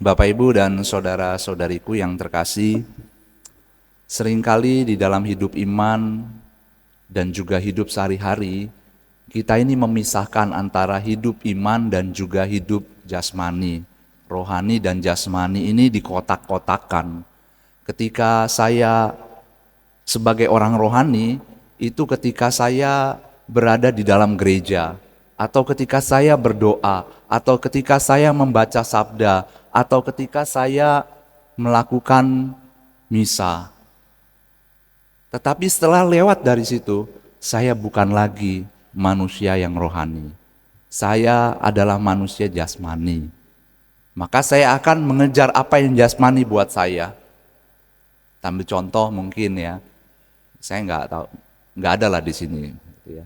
Bapak, Ibu, dan saudara-saudariku yang terkasih, seringkali di dalam hidup iman dan juga hidup sehari-hari, kita ini memisahkan antara hidup iman dan juga hidup jasmani. Rohani dan jasmani ini dikotak-kotakan. Ketika saya sebagai orang rohani, itu ketika saya berada di dalam gereja, atau ketika saya berdoa, atau ketika saya membaca sabda, atau ketika saya melakukan misa. Tetapi setelah lewat dari situ, saya bukan lagi manusia yang rohani. Saya adalah manusia jasmani. Maka saya akan mengejar apa yang jasmani buat saya. Ambil contoh mungkin ya, saya nggak tahu, nggak ada lah di sini. Gitu ya.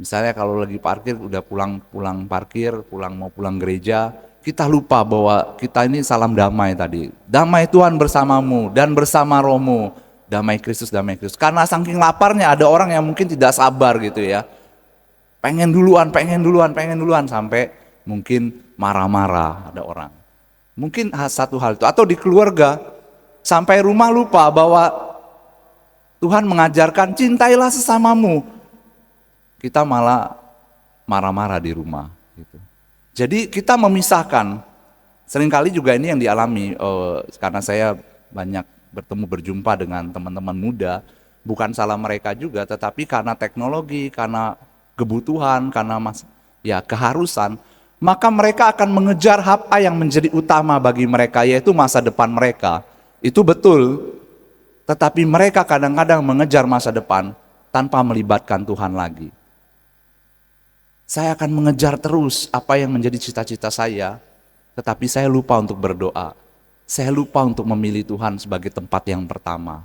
Misalnya kalau lagi parkir, udah pulang parkir, mau pulang gereja, kita lupa bahwa kita ini salam damai tadi. Damai Tuhan bersamamu dan bersama rohmu. Damai Kristus, damai Kristus. Karena saking laparnya ada orang yang mungkin tidak sabar gitu ya. Pengen duluan sampai mungkin marah-marah ada orang. Mungkin satu hal itu. Atau di keluarga, sampai rumah lupa bahwa Tuhan mengajarkan cintailah sesamamu. Kita malah marah-marah di rumah gitu. Jadi kita memisahkan. Seringkali juga ini yang dialami karena saya banyak berjumpa dengan teman-teman muda, bukan salah mereka juga, tetapi karena teknologi, karena kebutuhan, karena keharusan, maka mereka akan mengejar apa yang menjadi utama bagi mereka, yaitu masa depan mereka. Itu betul, tetapi mereka kadang-kadang mengejar masa depan tanpa melibatkan Tuhan lagi. Saya akan mengejar terus apa yang menjadi cita-cita saya, tetapi saya lupa untuk berdoa. Saya lupa untuk memilih Tuhan sebagai tempat yang pertama.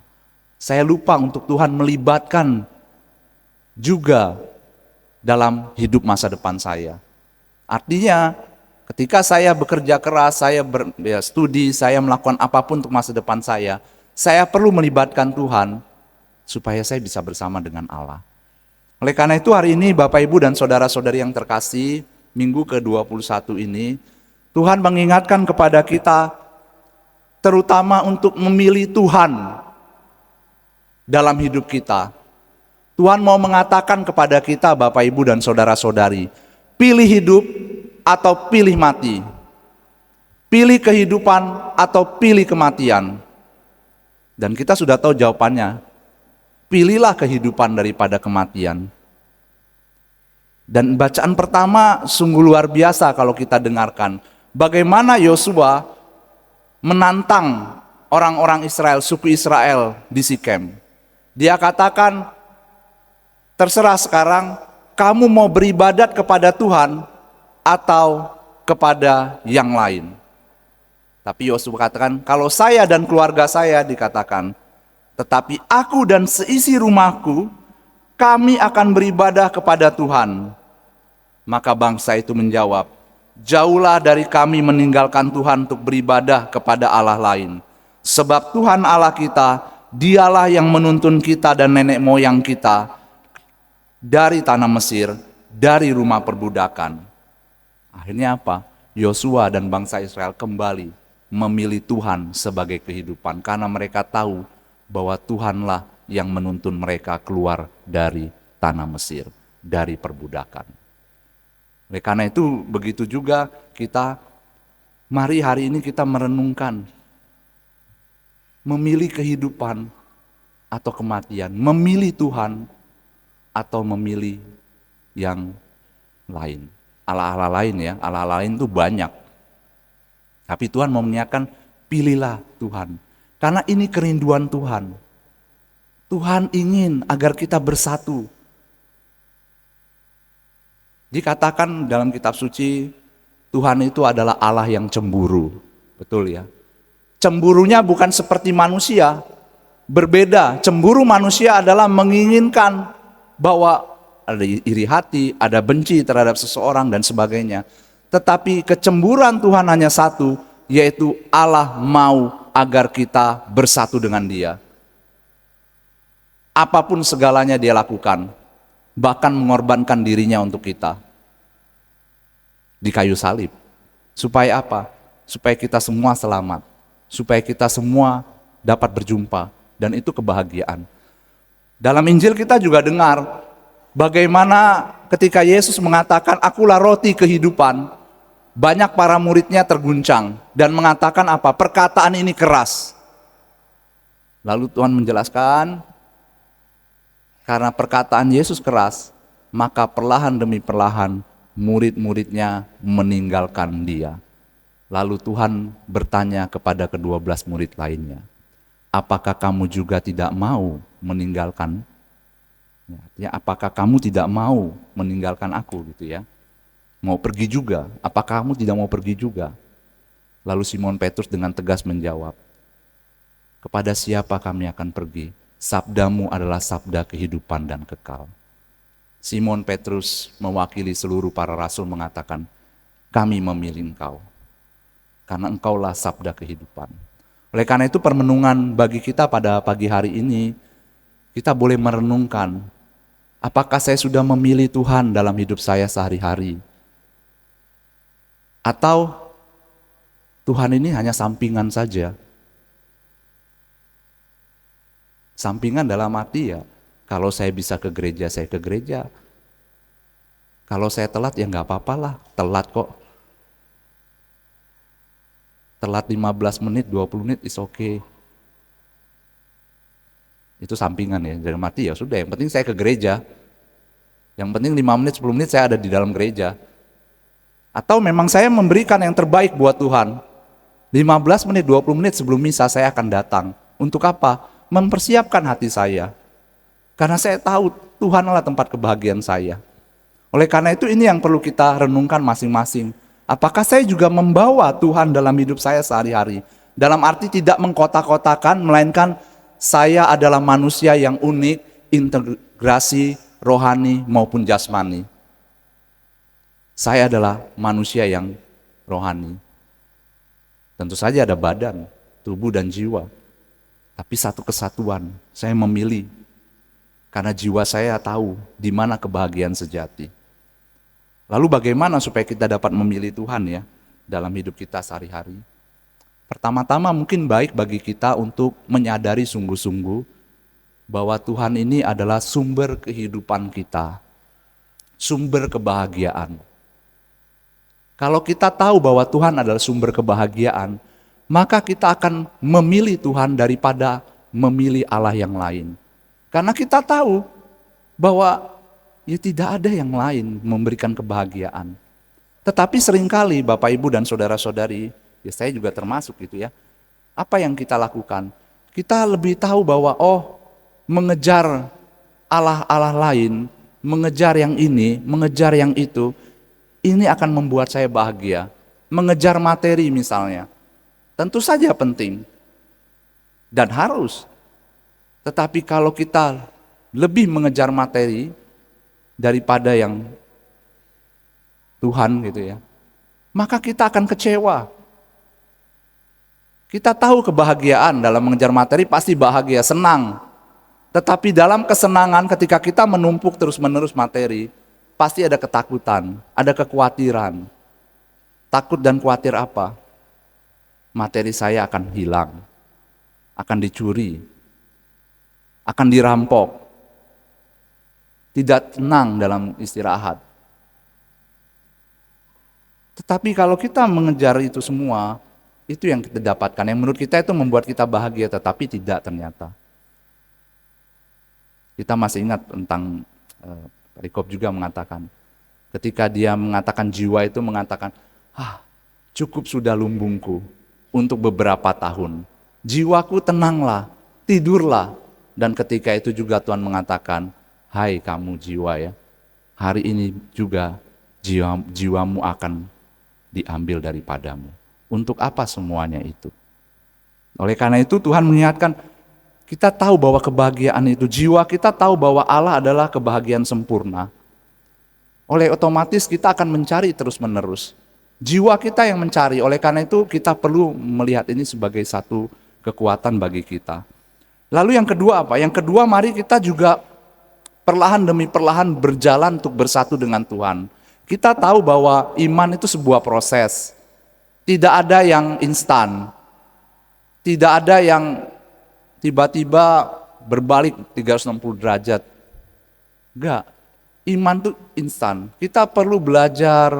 Saya lupa untuk Tuhan melibatkan juga dalam hidup masa depan saya. Artinya ketika saya bekerja keras, saya studi, saya melakukan apapun untuk masa depan saya perlu melibatkan Tuhan supaya saya bisa bersama dengan Allah. Oleh karena itu hari ini Bapak, Ibu, dan saudara-saudari yang terkasih, minggu ke-21 ini, Tuhan mengingatkan kepada kita terutama untuk memilih Tuhan dalam hidup kita. Tuhan mau mengatakan kepada kita Bapak, Ibu, dan saudara-saudari, pilih hidup atau pilih mati. Pilih kehidupan atau pilih kematian. Dan kita sudah tahu jawabannya. Pilihlah kehidupan daripada kematian. Dan bacaan pertama sungguh luar biasa kalau kita dengarkan. Bagaimana Yosua menantang orang-orang Israel, suku Israel di Sikem. Dia katakan, terserah sekarang kamu mau beribadat kepada Tuhan atau kepada yang lain. Tapi Yosua katakan, kalau saya dan keluarga saya, dikatakan, tetapi aku dan seisi rumahku, kami akan beribadah kepada Tuhan. Maka bangsa itu menjawab, jauhlah dari kami meninggalkan Tuhan untuk beribadah kepada Allah lain. Sebab Tuhan Allah kita, dialah yang menuntun kita dan nenek moyang kita dari tanah Mesir, dari rumah perbudakan. Akhirnya apa? Yosua dan bangsa Israel kembali memilih Tuhan sebagai kehidupan. Karena mereka tahu bahwa Tuhanlah yang menuntun mereka keluar dari tanah Mesir, dari perbudakan. Oleh karena itu begitu juga kita, mari hari ini kita merenungkan, memilih kehidupan atau kematian, memilih Tuhan atau memilih yang lain. Allah-Allah lain ya, Allah-Allah lain itu banyak. Tapi Tuhan mau mengingatkan, pilihlah Tuhan. Karena ini kerinduan Tuhan. Tuhan ingin agar kita bersatu. Dikatakan dalam kitab suci, Tuhan itu adalah Allah yang cemburu. Betul ya? Cemburunya bukan seperti manusia. Berbeda, cemburu manusia adalah menginginkan bahwa ada iri hati, ada benci terhadap seseorang dan sebagainya. Tetapi kecemburuan Tuhan hanya satu, yaitu Allah mau agar kita bersatu dengan Dia. Apapun segalanya Dia lakukan, bahkan mengorbankan dirinya untuk kita di kayu salib. Supaya apa? supaya kita semua selamat, supaya kita semua dapat berjumpa, dan itu kebahagiaan. Dalam Injil kita juga dengar bagaimana ketika Yesus mengatakan, "Akulah roti kehidupan," banyak para muridnya terguncang dan mengatakan apa? Perkataan ini keras. Lalu Tuhan menjelaskan, karena perkataan Yesus keras, maka perlahan demi perlahan murid-muridnya meninggalkan dia. Lalu Tuhan bertanya kepada ke-12 murid lainnya, apakah kamu juga tidak mau meninggalkan? Ya, apakah kamu tidak mau meninggalkan aku gitu ya? Mau pergi juga? Apakah kamu tidak mau pergi juga? Lalu Simon Petrus dengan tegas menjawab, kepada siapa kami akan pergi? Sabdamu adalah sabda kehidupan dan kekal. Simon Petrus mewakili seluruh para rasul mengatakan, kami memilih engkau, karena engkaulah sabda kehidupan. Oleh karena itu permenungan bagi kita pada pagi hari ini, kita boleh merenungkan, apakah saya sudah memilih Tuhan dalam hidup saya sehari-hari? Atau Tuhan ini hanya sampingan saja? Sampingan dalam arti ya, kalau saya bisa ke gereja, saya ke gereja. Kalau saya telat ya nggak apa-apa lah, telat kok. Telat 15 menit, 20 menit is okay. Itu sampingan ya, dalam arti ya sudah, yang penting saya ke gereja. Yang penting 5 menit, 10 menit saya ada di dalam gereja. Atau memang saya memberikan yang terbaik buat Tuhan. 15 menit, 20 menit sebelum misa saya akan datang. Untuk apa? Mempersiapkan hati saya. Karena saya tahu Tuhan adalah tempat kebahagiaan saya. Oleh karena itu ini yang perlu kita renungkan masing-masing. Apakah saya juga membawa Tuhan dalam hidup saya sehari-hari? Dalam arti tidak mengkotak-kotakan, melainkan saya adalah manusia yang unik, integrasi rohani maupun jasmani. Saya adalah manusia yang rohani. Tentu saja ada badan, tubuh dan jiwa. Tapi satu kesatuan, saya memilih. Karena jiwa saya tahu di mana kebahagiaan sejati. Lalu bagaimana supaya kita dapat memilih Tuhan ya dalam hidup kita sehari-hari? Pertama-tama mungkin baik bagi kita untuk menyadari sungguh-sungguh bahwa Tuhan ini adalah sumber kehidupan kita, sumber kebahagiaan. Kalau kita tahu bahwa Tuhan adalah sumber kebahagiaan, maka kita akan memilih Tuhan daripada memilih Allah yang lain. Karena kita tahu bahwa ya tidak ada yang lain memberikan kebahagiaan. Tetapi seringkali Bapak Ibu dan saudara-saudari, ya saya juga termasuk gitu ya. Apa yang kita lakukan? Kita lebih tahu bahwa mengejar Allah-Allah lain, mengejar yang ini, mengejar yang itu, ini akan membuat saya bahagia. Mengejar materi misalnya, tentu saja penting dan harus. Tetapi kalau kita lebih mengejar materi daripada yang Tuhan gitu ya, maka kita akan kecewa. Kita tahu kebahagiaan dalam mengejar materi pasti bahagia, senang. Tetapi dalam kesenangan ketika kita menumpuk terus-menerus materi, pasti ada ketakutan, ada kekhawatiran. Takut dan khawatir apa? Materi saya akan hilang, akan dicuri, akan dirampok, tidak tenang dalam istirahat. Tetapi kalau kita mengejar itu semua, itu yang kita dapatkan, yang menurut kita itu membuat kita bahagia, tetapi tidak ternyata. Kita masih ingat tentang Perikop juga mengatakan, ketika dia mengatakan jiwa itu mengatakan, cukup sudah lumbungku untuk beberapa tahun. Jiwaku tenanglah, tidurlah. Dan ketika itu juga Tuhan mengatakan, hai kamu jiwa ya, hari ini juga jiwamu akan diambil daripadamu. Untuk apa semuanya itu? Oleh karena itu Tuhan mengingatkan, kita tahu bahwa kebahagiaan itu, jiwa kita tahu bahwa Allah adalah kebahagiaan sempurna. Oleh otomatis kita akan mencari terus-menerus. Jiwa kita yang mencari, oleh karena itu kita perlu melihat ini sebagai satu kekuatan bagi kita. Lalu yang kedua apa? Yang kedua mari kita juga perlahan demi perlahan berjalan untuk bersatu dengan Tuhan. Kita tahu bahwa iman itu sebuah proses. Tidak ada yang instan. Tidak ada yang tiba-tiba berbalik 360 derajat. Enggak. Iman itu instan. Kita perlu belajar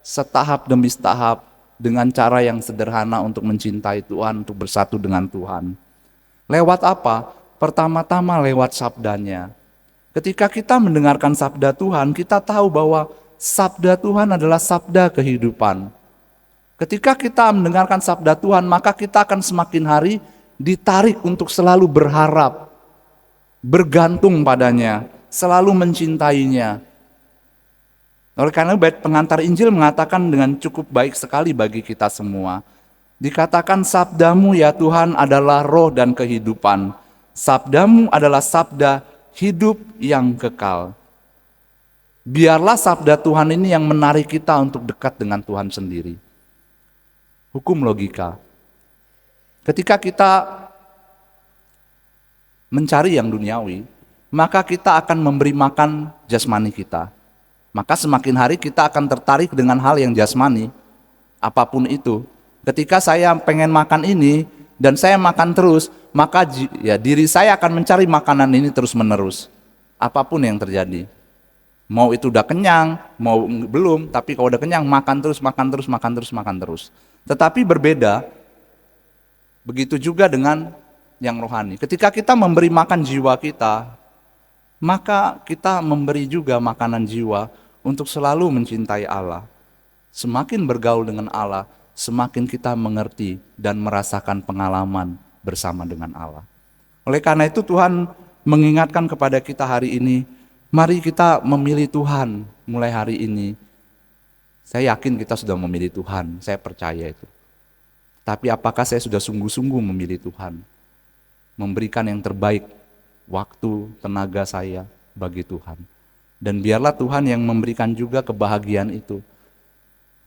setahap demi setahap dengan cara yang sederhana untuk mencintai Tuhan, untuk bersatu dengan Tuhan. Lewat apa? Pertama-tama lewat sabdanya. Ketika kita mendengarkan sabda Tuhan, kita tahu bahwa sabda Tuhan adalah sabda kehidupan. Ketika kita mendengarkan sabda Tuhan, maka kita akan semakin hari ditarik untuk selalu berharap, bergantung padanya, selalu mencintainya. Oleh karena bait pengantar Injil mengatakan dengan cukup baik sekali bagi kita semua. Dikatakan sabdamu ya Tuhan adalah roh dan kehidupan. Sabdamu adalah sabda hidup yang kekal. Biarlah sabda Tuhan ini yang menarik kita untuk dekat dengan Tuhan sendiri. Hukum logika. Ketika kita mencari yang duniawi, maka kita akan memberi makan jasmani kita. Maka semakin hari kita akan tertarik dengan hal yang jasmani, apapun itu. Ketika saya pengen makan ini dan saya makan terus, maka diri saya akan mencari makanan ini terus-menerus. Apapun yang terjadi. Mau itu udah kenyang, mau belum, tapi kalau udah kenyang makan terus, makan terus, makan terus, makan terus. Tetapi berbeda, begitu juga dengan yang rohani. Ketika kita memberi makan jiwa kita, maka kita memberi juga makanan jiwa untuk selalu mencintai Allah. Semakin bergaul dengan Allah, semakin kita mengerti dan merasakan pengalaman bersama dengan Allah. Oleh karena itu Tuhan mengingatkan kepada kita hari ini, mari kita memilih Tuhan mulai hari ini. Saya yakin kita sudah memilih Tuhan, saya percaya itu. Tapi apakah saya sudah sungguh-sungguh memilih Tuhan? Memberikan yang terbaik, waktu, tenaga saya bagi Tuhan. Dan biarlah Tuhan yang memberikan juga kebahagiaan itu.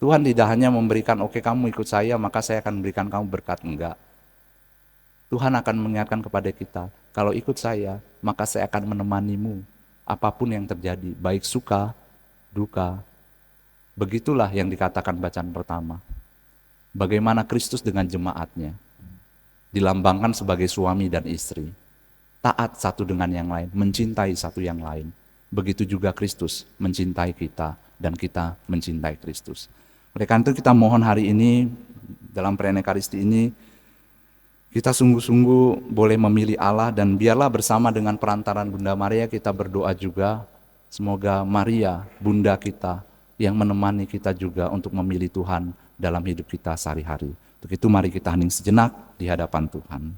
Tuhan tidak hanya memberikan, oke kamu ikut saya, maka saya akan memberikan kamu berkat. Enggak. Tuhan akan mengingatkan kepada kita, kalau ikut saya, maka saya akan menemanimu. Apapun yang terjadi, baik suka, duka. Begitulah yang dikatakan bacaan pertama. Bagaimana Kristus dengan jemaatnya. Dilambangkan sebagai suami dan istri. Taat satu dengan yang lain, mencintai satu yang lain. Begitu juga Kristus mencintai kita dan kita mencintai Kristus. Oleh karena itu kita mohon hari ini dalam perayaan Ekaristi ini kita sungguh-sungguh boleh memilih Allah dan biarlah bersama dengan perantaran Bunda Maria kita berdoa juga semoga Maria Bunda kita yang menemani kita juga untuk memilih Tuhan dalam hidup kita sehari-hari. Untuk itu mari kita hening sejenak di hadapan Tuhan.